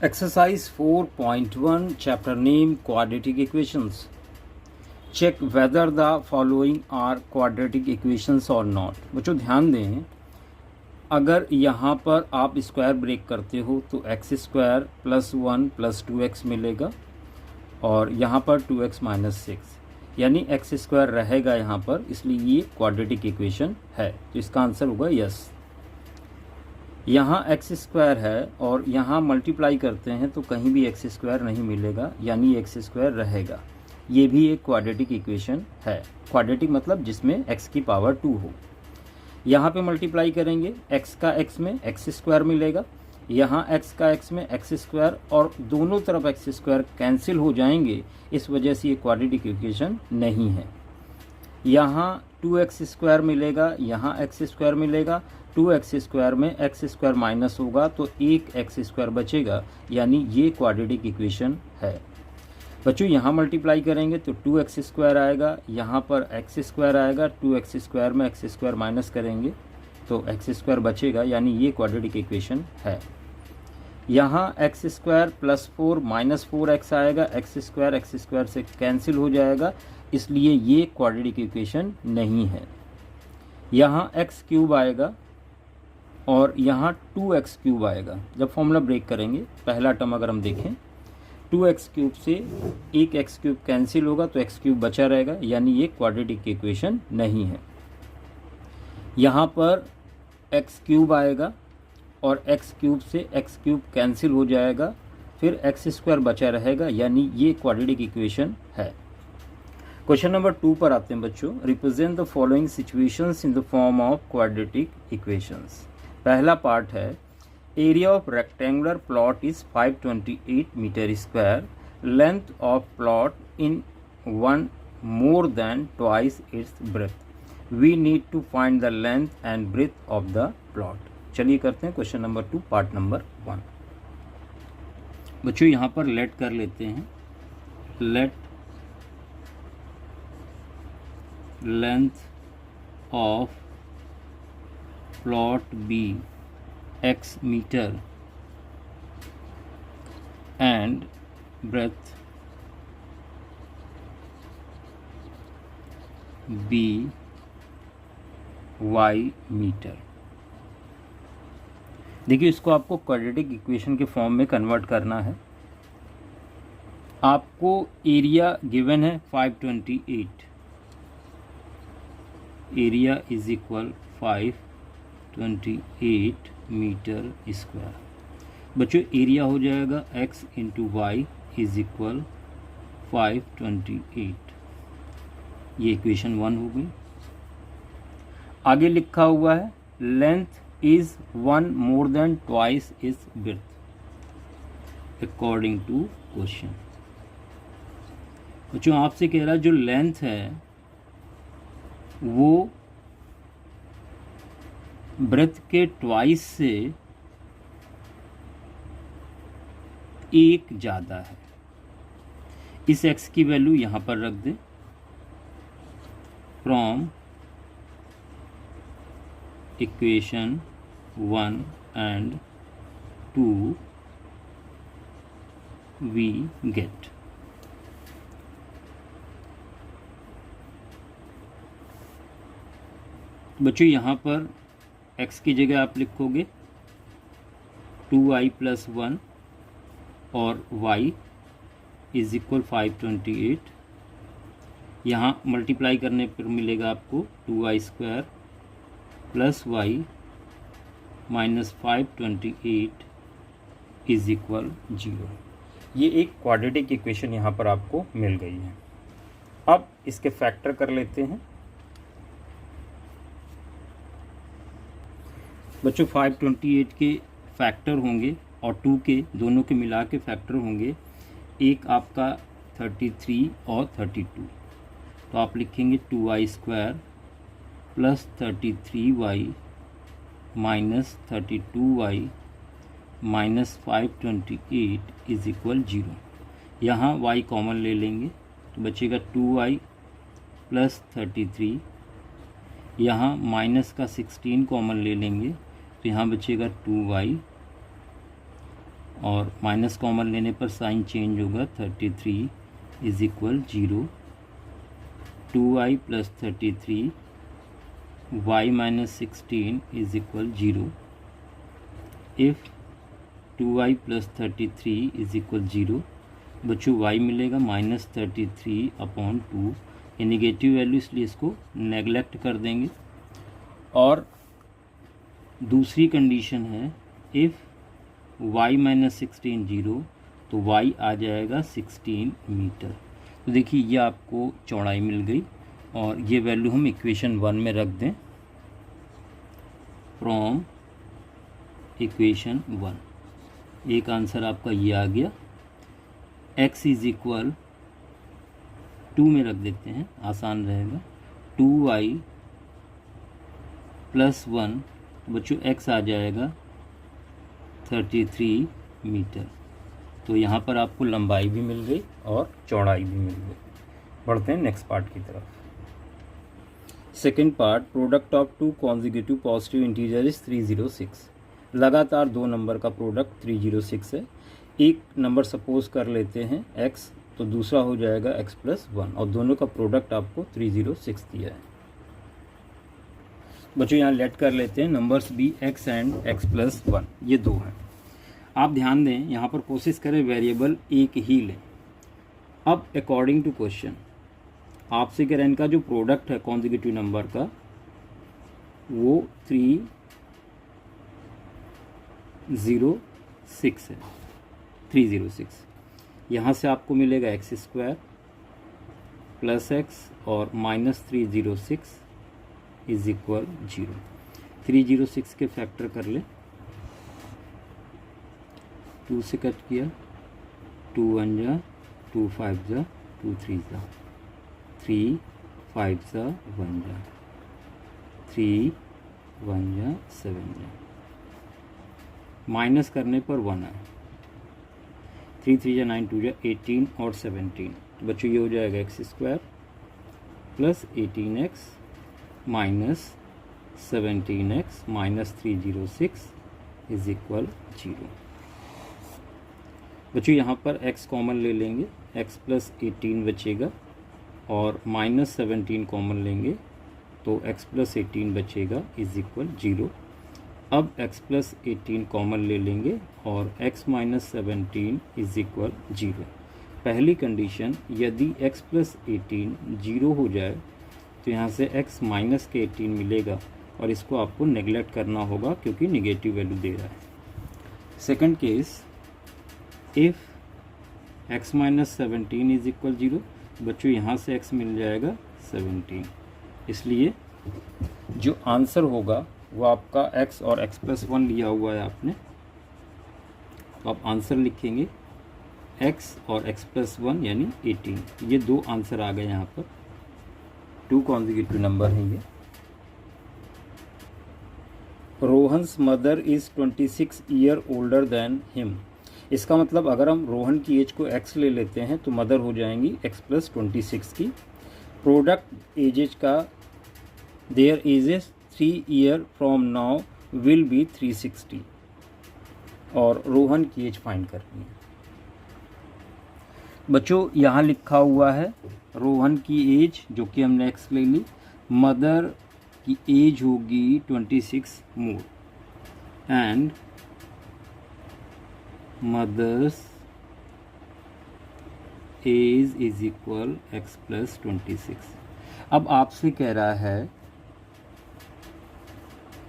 Exercise 4.1 chapter name quadratic equations. Check whether the following are quadratic equations or not. बच्चों ध्यान दें, अगर यहाँ पर आप स्क्वायर ब्रेक करते हो तो x square plus 1 plus 2x मिलेगा और यहाँ पर 2x माइनस 6 यानी एक्स स्क्वायर रहेगा यहाँ पर, इसलिए ये क्वाड्रेटिक इक्वेशन है। तो इसका आंसर होगा यस। यहाँ एक्स स्क्वायर है और यहाँ मल्टीप्लाई करते हैं तो कहीं भी एक्स स्क्वायर नहीं मिलेगा, यानी एक्स स्क्वायर रहेगा। ये भी एक क्वाड्रेटिक इक्वेशन है। क्वाड्रेटिक मतलब जिसमें एक्स की पावर 2 हो। यहाँ पे मल्टीप्लाई करेंगे एक्स का एक्स में एक्स स्क्वायर मिलेगा, यहाँ एक्स का एक्स में एक्स स्क्वायर, और दोनों तरफ एक्स स्क्वायर कैंसिल हो जाएंगे, इस वजह से ये क्वाड्रेटिक इक्वेशन नहीं है। यहाँ 2x स्क्वायर मिलेगा, यहाँ एक्स स्क्वायर मिलेगा, 2x स्क्वायर में एक्स स्क्वायर माइनस होगा तो एक एक्स स्क्वायर बचेगा, यानी ये क्वाड्रेटिक इक्वेशन है। बच्चों यहाँ मल्टीप्लाई करेंगे तो 2x स्क्वायर आएगा, यहाँ पर एक्स स्क्वायर आएगा, 2x स्क्वायर में एक्स स्क्वायर माइनस करेंगे तो एक्स स्क्वायर बचेगा, यानी ये क्वाड्रेटिक इक्वेशन है। यहाँ x square plus 4 minus 4x आएगा, एक्स स्क्वायर से कैंसिल हो जाएगा, इसलिए ये क्वाड्रेटिक इक्वेशन नहीं है। यहाँ एक्स क्यूब आएगा और यहाँ 2x क्यूब आएगा। जब फॉर्मूला ब्रेक करेंगे, पहला टर्म अगर हम देखें 2x क्यूब से एक एक्स क्यूब कैंसिल होगा तो एक्स क्यूब बचा रहेगा, यानी ये क्वाड्रेटिक इक्वेशन नहीं है। यहाँ पर एक्स क्यूब आएगा और एक्स क्यूब से एक्स क्यूब कैंसिल हो जाएगा, फिर एक्स स्क्वायर बचा रहेगा, यानी ये क्वाड्रेटिक इक्वेशन है। क्वेश्चन नंबर 2 पर आते हैं बच्चों। Represent the following situations in the form of quadratic equations. पहला पार्ट है, area of rectangular plot is 528 metre square, length of plot in 1 more than twice its breadth. We need to find the length and breadth of the plot. चलिए करते हैं question number 2 part number 1। बच्चों यहाँ पर late कर लेते हैं, let length of plot be x metre and breadth be y metre. देखिए, इसको आपको क्वाड्रेटिक इक्वेशन के फॉर्म में कन्वर्ट करना है। आपको एरिया गिवन है 528, area is equal 528 metre square. बच्चों एरिया हो जाएगा x into y is equal 528। ये इक्वेशन 1 हो गई। आगे लिखा हुआ है length is 1 more than twice is breadth according to question. बच्चों आपसे कह रहा है जो लेंथ है वो ब्रेथ के ट्वाइस से एक ज़्यादा है। इस x की वैल्यू यहाँ पर रख दें। From equation 1 and 2 we get बच्चों यहाँ पर x की जगह आप लिखोगे 2i प्लस 1 और y इज इक्वल 528। यहाँ मल्टीप्लाई करने पर मिलेगा आपको 2i square plus y minus 528 is equal 0। ये एक क्वाड्रेटिक इक्वेशन यहाँ पर आपको मिल गई है। अब इसके फैक्टर कर लेते हैं। बच्चों 528 के फैक्टर होंगे और 2 के, दोनों के मिला के फैक्टर होंगे। एक आपका 33 और 32, तो आप लिखेंगे 2i square plus 33y minus 32y minus 528 is equal 0। यहाँ y कॉमन ले लेंगे तो बचेगा 2y प्लस 33, यहाँ माइनस का 16 कॉमन ले लेंगे तो यहाँ बचेगा 2y और माइनस कॉमन लेने पर साइन चेंज होगा, 33 is equal 0, 2y plus 33 y minus 16 is equal 0। If 2y plus 33 is equal 0, बच्चों y मिलेगा माइनस 33 अपॉन 2, ये निगेटिव वैल्यू इसलिए इसको नेगलेक्ट कर देंगे। और दूसरी कंडीशन है इफ़ y माइनस 16 0, तो y आ जाएगा 16 मीटर। तो देखिए ये आपको चौड़ाई मिल गई और ये वैल्यू हम इक्वेशन 1 में रख दें। फ्रॉम इक्वेशन 1 एक आंसर आपका ये आ गया। x इज इक्वल 2 में रख देते हैं, आसान रहेगा, 2y प्लस 1, बच्चों x आ जाएगा 33 मीटर। तो यहाँ पर आपको लंबाई भी मिल गई और चौड़ाई भी मिल गई। बढ़ते हैं नेक्स्ट पार्ट की तरफ। Second part, product of two consecutive positive integer is 306। लगातार दो नंबर का प्रोडक्ट 306 है। एक नंबर सपोज कर लेते हैं x, तो दूसरा हो जाएगा x प्लस 1 और दोनों का प्रोडक्ट आपको 306 दिया है। बच्चों यहाँ लेट कर लेते हैं नंबर्स भी x एंड x प्लस 1, ये दो हैं। आप ध्यान दें यहाँ पर कोशिश करें वेरिएबल एक ही लें। अब अकॉर्डिंग टू क्वेश्चन आपसे कह रहे हैं इनका जो प्रोडक्ट है कॉन्जिक्यूटिव नंबर का वो 306 है, 306। यहाँ से आपको मिलेगा एक्स स्क्वायर प्लस एक्स और माइनस 306 इज इक्वल 0। 306 के फैक्टर कर ले, 2 से कट किया, 2 1 जा, 2 5 जा, 2 3 जा, 3 5 जा, 1 जा, 3 1 जा, 7 जा, माइनस करने पर 1 आए, 3 3 जा 9, 2 जा 18 और 17। तो बच्चों ये हो जाएगा x square plus 18x minus 17x minus 306 is equal 0। बच्चों यहाँ पर x कॉमन ले लेंगे, x प्लस 18 बचेगा और माइनस 17 कॉमन लेंगे तो x प्लस 18 बचेगा इज इक्वल 0। अब x प्लस 18 कॉमन ले लेंगे और x माइनस 17 इज इक्वल 0। पहली कंडीशन, यदि x प्लस 18 0 हो जाए तो यहाँ से x माइनस के 18 मिलेगा और इसको आपको नेगलेक्ट करना होगा क्योंकि निगेटिव वैल्यू दे रहा है। Second case, if x minus 17 is equal 0, बच्चों यहाँ से x मिल जाएगा 17। इसलिए जो आंसर होगा वो आपका x और x प्लस 1 लिया हुआ है आपने, तो आप आंसर लिखेंगे x और x प्लस 1 यानी 18। ये दो आंसर आ गए यहाँ पर, टू कॉन्जिक्यूटिव नंबर हैं ये। Rohan's mother is 26 year older than him. इसका मतलब अगर हम रोहन की एज को x ले लेते हैं तो मदर हो जाएंगी x प्लस 26 की। प्रोडक्ट एजेज का there edges 3 year from now will be 360 और रोहन की एज फाइंड करनी है। बच्चों यहाँ लिखा हुआ है रोहन की एज जो कि हमने x ले ली, मदर की एज होगी 26 more and mother's age is equal x plus 26। अब आपसे कह रहा है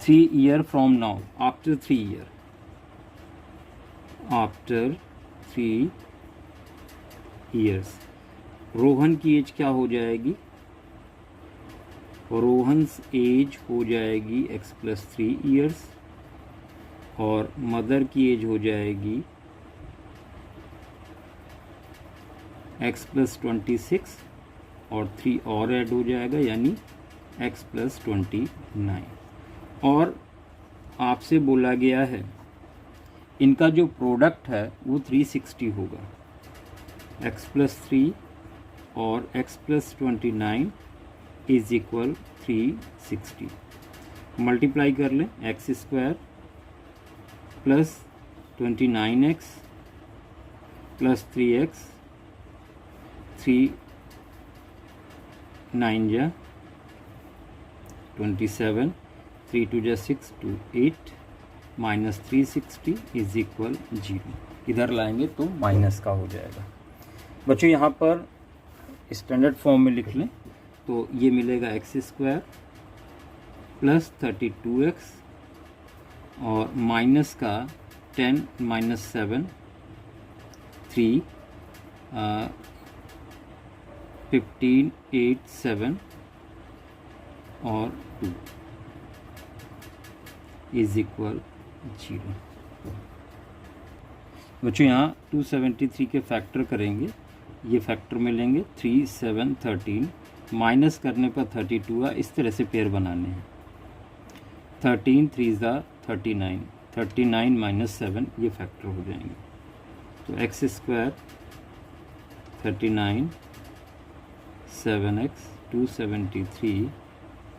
3 year from now, after 3 year, after 3 years Rohan की एज क्या हो जाएगी? रोहन्स एज हो जाएगी x प्लस 3 ईयर्स और मदर की एज हो जाएगी x प्लस 26 और 3 और ऐड हो जाएगा यानी x प्लस 29। और आपसे बोला गया है इनका जो प्रोडक्ट है वो 360 होगा, x प्लस 3 और x plus 29 is equal 360। Multiply कर लें, x square plus 29x plus 3x, 3 9 जा 27, 3 2 जा 6 2 8 माइनस 360 इज इक्वल 0। इधर लाएंगे तो माइनस का हो जाएगा। बच्चों यहाँ पर स्टैंडर्ड फॉर्म में लिख लें तो ये मिलेगा एक्स स्क्वायर प्लस 32x और माइनस का 10 माइनस 7 3 15 8 7 और 2 इज इक्वल 0। बच्चों यहाँ 273 के फैक्टर करेंगे, ये फैक्टर में लेंगे 3 7 13, माइनस करने पर 32 है। इस तरह से पेयर बनाने हैं। 13 3 ज़ा 39, 39 माइनस 7 ये फैक्टर हो जाएंगे। तो x square 39 7x 273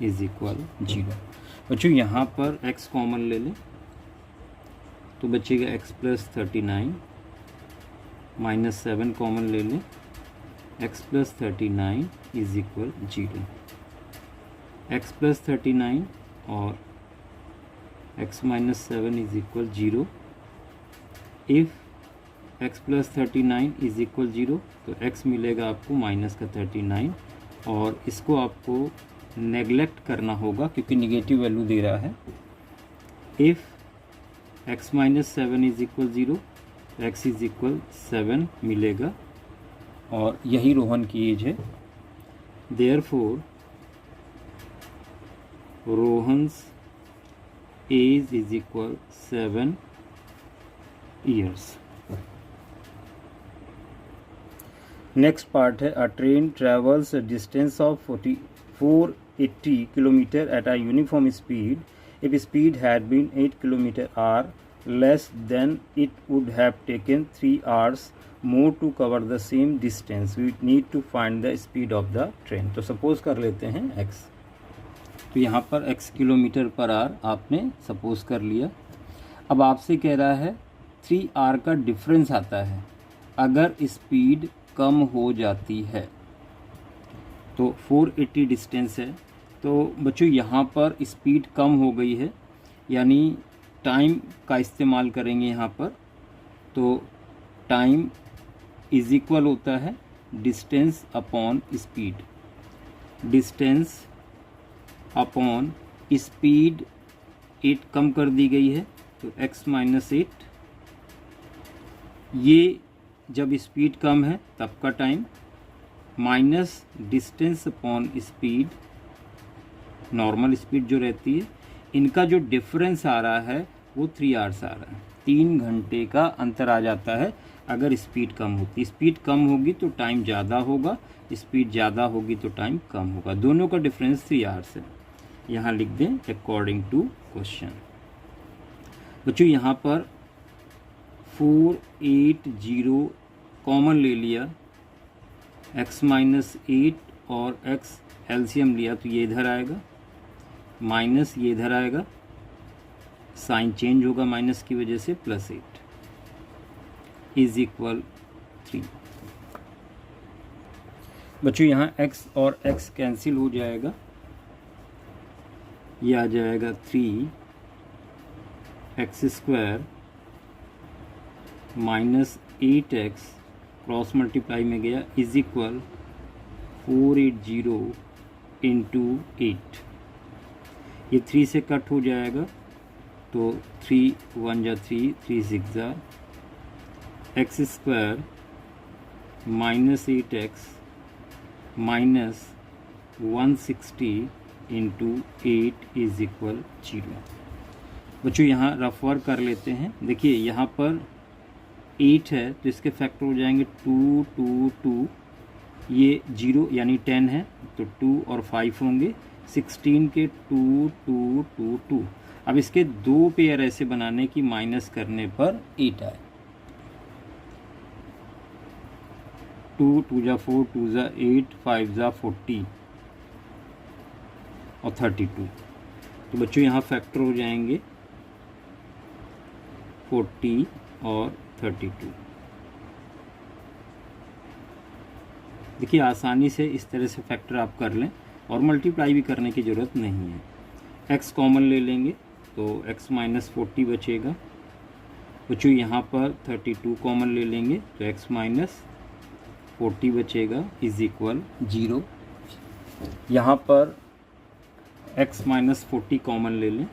is equal 0। बच्चों यहाँ पर x कॉमन ले लें तो बचेगा x प्लस 39 माइनस 7 कॉमन ले लें, x plus 39 is equal 0। x plus 39 और x minus 7 is equal 0। If x plus 39 is equal 0 तो x मिलेगा आपको माइनस का 39 और इसको आपको नेगलेक्ट करना होगा क्योंकि निगेटिव वैल्यू दे रहा है। If x minus 7 is equal 0 x is equal 7 मिलेगा और यही रोहन की एज है। Therefore Rohan's age is equal 7 years. Next part है a train travels distance of 480 kilometre at a uniform speed if speed had been 8 kilometre hour less than it would have taken 3 hours more to cover the same distance. We need to find the speed of the train. तो suppose कर लेते हैं x, तो यहाँ पर x kilometre per hour आपने suppose कर लिया। अब आपसे कह रहा है 3 hour का डिफरेंस आता है अगर स्पीड कम हो जाती है। तो 480 डिस्टेंस है तो बच्चों यहाँ पर स्पीड कम हो गई है यानी टाइम का इस्तेमाल करेंगे यहाँ पर। तो टाइम इज इक्वल होता है distance upon speed. Distance upon speed 8 कम कर दी गई है तो x माइनस 8। ये जब स्पीड कम है तब का time minus distance upon speed, normal speed जो रहती है, इनका जो डिफरेंस आ रहा है वो 3 hours आ रहा है। 3 घंटे का अंतर आ जाता है अगर स्पीड कम होती। स्पीड कम होगी तो टाइम ज़्यादा होगा, स्पीड ज़्यादा होगी तो टाइम कम होगा। दोनों का डिफरेंस 3 hours है। यहाँ लिख दें अकॉर्डिंग टू क्वेश्चन। बच्चों यहाँ पर 480 कॉमन ले लिया, x माइनस 8 और x एलसीएम लिया तो ये इधर आएगा, माइनस ये इधर आएगा, साइन चेंज होगा माइनस की वजह से, प्लस 8 इज इक्वल 3। बच्चों यहाँ x और x कैंसिल हो जाएगा, ये आ जाएगा 3x square minus 8x cross multiply में गया इज इक्वल 480 इंटू 8। ये 3 से कट हो जाएगा तो 3 1 जा 3 3 6 जा x square minus 8x minus 160 into 8 is equal 0। बच्चों यहाँ रफ वर्क कर लेते हैं। देखिए यहाँ पर 8 है तो इसके फैक्टर हो जाएंगे 2 2 2, ये 0 यानी 10 है तो 2 और 5 होंगे, 16 के 2 2 2 2। अब इसके दो पेयर ऐसे बनाने की माइनस करने पर 8 आए। 2 2 जा 4 2 जा 8 5 जा 40 और 32। तो बच्चों यहाँ फैक्टर हो जाएंगे 40 और 32। देखिए आसानी से इस तरह से फैक्टर आप कर लें और मल्टीप्लाई भी करने की ज़रूरत नहीं है। x कॉमन ले लेंगे तो x माइनस 40 बचेगा। बच्चों यहाँ पर 32 कॉमन ले लेंगे तो x माइनस 40 बचेगा इज इक्वल 0। यहाँ पर x माइनस 40 कॉमन ले लें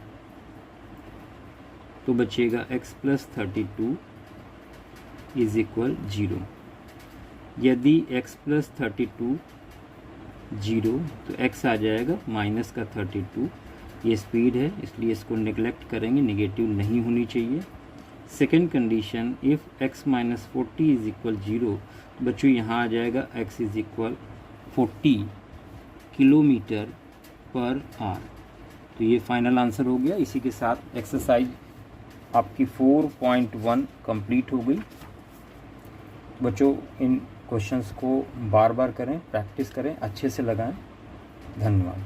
तो बचेगा x प्लस 32 इज इक्वल 0। यदि x प्लस 32 0 तो x आ जाएगा माइनस का 32। ये स्पीड है इसलिए इसको नेगलेक्ट करेंगे, नेगेटिव नहीं होनी चाहिए। Second condition, if x minus 40 is equal 0, बच्चों यहाँ आ जाएगा x is equal 40 kilometre per hour. तो ये फाइनल आंसर हो गया। इसी के साथ एक्सरसाइज आपकी 4.1 कंप्लीट हो गई। बच्चों इन क्वेश्चंस को बार बार करें, प्रैक्टिस करें, अच्छे से लगाएं। धन्यवाद।